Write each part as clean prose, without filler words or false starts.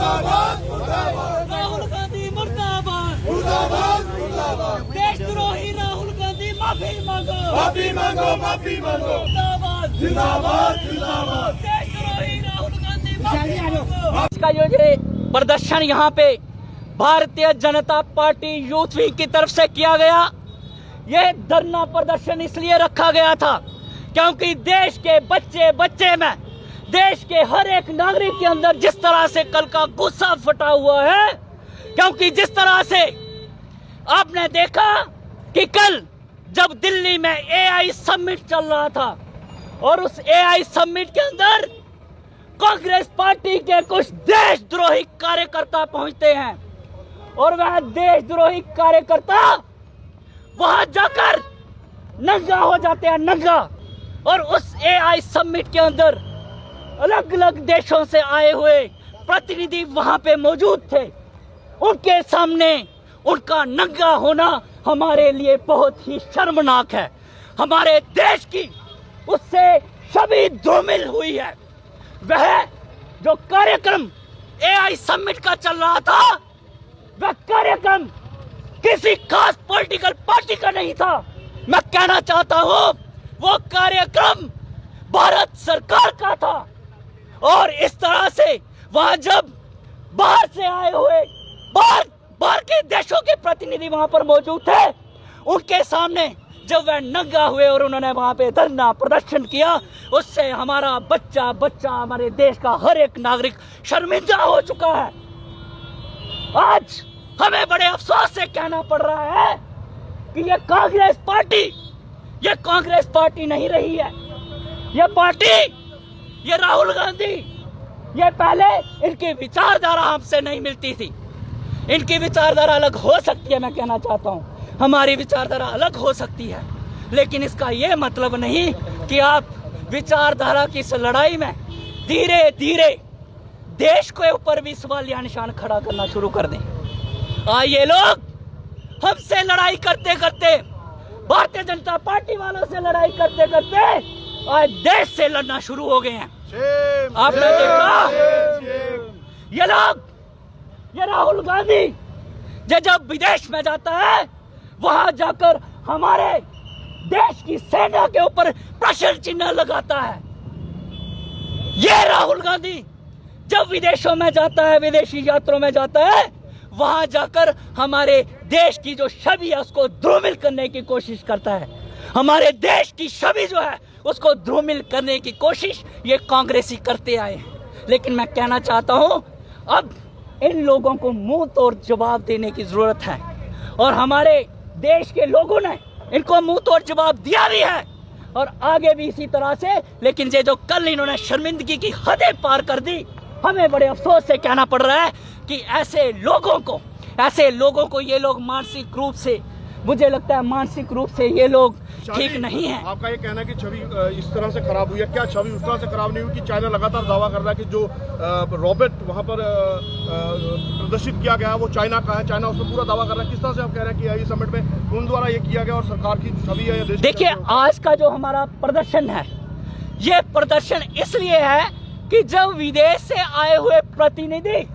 राहुल गांधी मुर्दाबाद, देशद्रोही राहुल गांधी माफी मांगो, देशद्रोही राहुल गांधी माफी मांगो। इसका ये प्रदर्शन यहाँ पे Bharatiya Janata party youth wing की तरफ से किया गया। यह धरना प्रदर्शन इसलिए रखा गया था क्योंकि देश के बच्चे बच्चे में, देश के हर एक नागरिक के अंदर जिस तरह से कल का गुस्सा फटा हुआ है, क्योंकि जिस तरह से आपने देखा कि कल जब दिल्ली में एआई समिट चल रहा था और उस एआई समिट के अंदर कांग्रेस पार्टी के कुछ देशद्रोही कार्यकर्ता पहुंचते हैं और वह देशद्रोही कार्यकर्ता वहां जाकर नंगा हो जाते हैं, नंगा। और उस एआई समिट के अंदर अलग अलग देशों से आए हुए प्रतिनिधि वहां पे मौजूद थे। उनके सामने उनका नंगा होना हमारे लिए बहुत ही शर्मनाक है। हमारे देश की उससे छवि धूमिल हुई है। वह जो कार्यक्रम एआई समिट का चल रहा था, वह कार्यक्रम किसी खास पॉलिटिकल पार्टी का नहीं था। मैं कहना चाहता हूं वो कार्यक्रम भारत सरकार का था। और इस तरह से वहां जब बाहर से आए हुए बाहर के देशों के प्रतिनिधि वहां पर मौजूद थे, उनके सामने जब वह नंगा हुए और उन्होंने वहां पे धरना प्रदर्शन किया, उससे हमारा बच्चा बच्चा, हमारे देश का हर एक नागरिक शर्मिंदा हो चुका है। आज हमें बड़े अफसोस से कहना पड़ रहा है कि ये कांग्रेस पार्टी नहीं रही है। ये पार्टी, ये राहुल गांधी, ये पहले इनकी विचारधारा हमसे नहीं मिलती थी। इनकी विचारधारा अलग हो सकती है, मैं कहना चाहता हूं हमारी विचारधारा अलग हो सकती है, लेकिन इसका यह मतलब नहीं कि आप विचारधारा की इस लड़ाई में धीरे धीरे देश के ऊपर भी सवालिया निशान खड़ा करना शुरू कर दें। ये लोग हमसे लड़ाई करते करते, भारतीय जनता पार्टी वालों से लड़ाई करते करते आज देश से लड़ना शुरू हो गए हैं। आपने देखा ये लोग, ये राहुल गांधी जब विदेश में जाता है, वहां जाकर हमारे देश की सेना के ऊपर प्रश्न चिन्ह लगाता है। ये राहुल गांधी जब विदेशों में जाता है, विदेशी यात्रों में जाता है, वहां जाकर हमारे देश की जो छवि है उसको धूमिल करने की कोशिश करता है। हमारे देश की छवि जो है उसको धूमिल करने की कोशिश ये कांग्रेसी करते आए हैं। लेकिन मैं कहना चाहता हूं अब इन लोगों को मुंह तोड़ जवाब देने की जरूरत है और हमारे देश के लोगों ने इनको मुंह तोड़ जवाब दिया भी है और आगे भी इसी तरह से। लेकिन ये जो कल इन्होंने शर्मिंदगी की हदें पार कर दी, हमें बड़े अफसोस से कहना पड़ रहा है कि ऐसे लोगों को ये लोग मानसिक रूप से, मुझे लगता है मानसिक रूप से ये लोग ठीक नहीं है। आपका ये कहना है कि छवि इस तरह से खराब हुई है, क्या छवि उस तरह से खराब नहीं हुई कि चाइना लगातार दावा कर रहा है कि जो रॉबर्ट वहां पर प्रदर्शित किया गया वो चाइना का है, चाइना उसमें पूरा दावा कर रहा है। किस तरह से आप कह रहे हैं कि इस समिट में उन द्वारा ये किया गया और सरकार की छवि है? देखिए, आज का जो हमारा प्रदर्शन है, ये प्रदर्शन इसलिए है कि जब विदेश से आए हुए प्रतिनिधि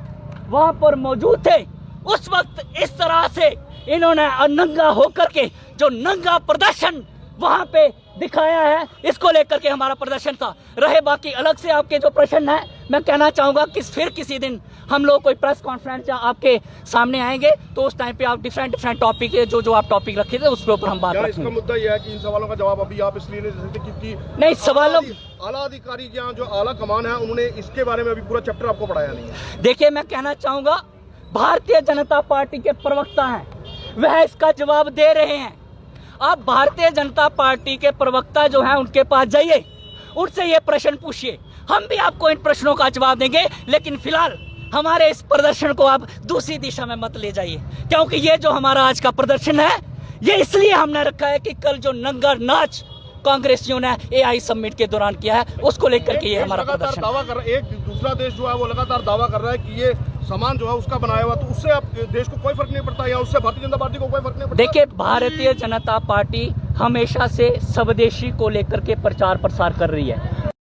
वहां पर मौजूद थे, उस वक्त इस तरह से इन्होंने नंगा होकर के जो नंगा प्रदर्शन वहां पे दिखाया है, इसको लेकर के हमारा प्रदर्शन था। रहे बाकी अलग से आपके जो प्रश्न है, मैं कहना चाहूंगा कि फिर किसी दिन हम लोग कोई प्रेस कॉन्फ्रेंस या आपके सामने आएंगे तो उस टाइम पे आप डिफरेंट टॉपिक जो आप टॉपिक रखे थे उस पर ऊपर हम बात करेंगे। इसका मुद्दा यह है कि इन सवालों का जवाब अभी आप इसलिए नहीं दे सकते क्योंकि नहीं, सवालों आला अधिकारी जो आला कमान है उन्होंने इसके बारे में अभी पूरा चैप्टर आपको पढ़ाया नहीं है। देखिए, मैं कहना चाहूंगा भारतीय जनता पार्टी के प्रवक्ता हैं, वह इसका जवाब दे रहे हैं। आप भारतीय जनता पार्टी के प्रवक्ता जो हैं उनके पास जाइए, उनसे ये प्रश्न पूछिए, हम भी आपको इन प्रश्नों का जवाब देंगे। लेकिन फिलहाल हमारे इस प्रदर्शन को आप दूसरी दिशा में मत ले जाइए, क्योंकि ये जो हमारा आज का प्रदर्शन है ये इसलिए हमने रखा है कि कल जो नंगा नाच कांग्रेसियों ने एआई समिट के दौरान किया है, उसको लेकर के ये हमारा प्रदर्शन दावा कर रहा है। एक दूसरा देश जो है वो लगातार दावा कर रहा है कि ये सामान जो है उसका बनाया हुआ, तो उससे आप देश को कोई फर्क नहीं पड़ता या उससे भारतीय जनता पार्टी को कोई फर्क नहीं पड़ता? देखिए, भारतीय जनता पार्टी हमेशा से स्वदेशी को लेकर के प्रचार प्रसार कर रही है।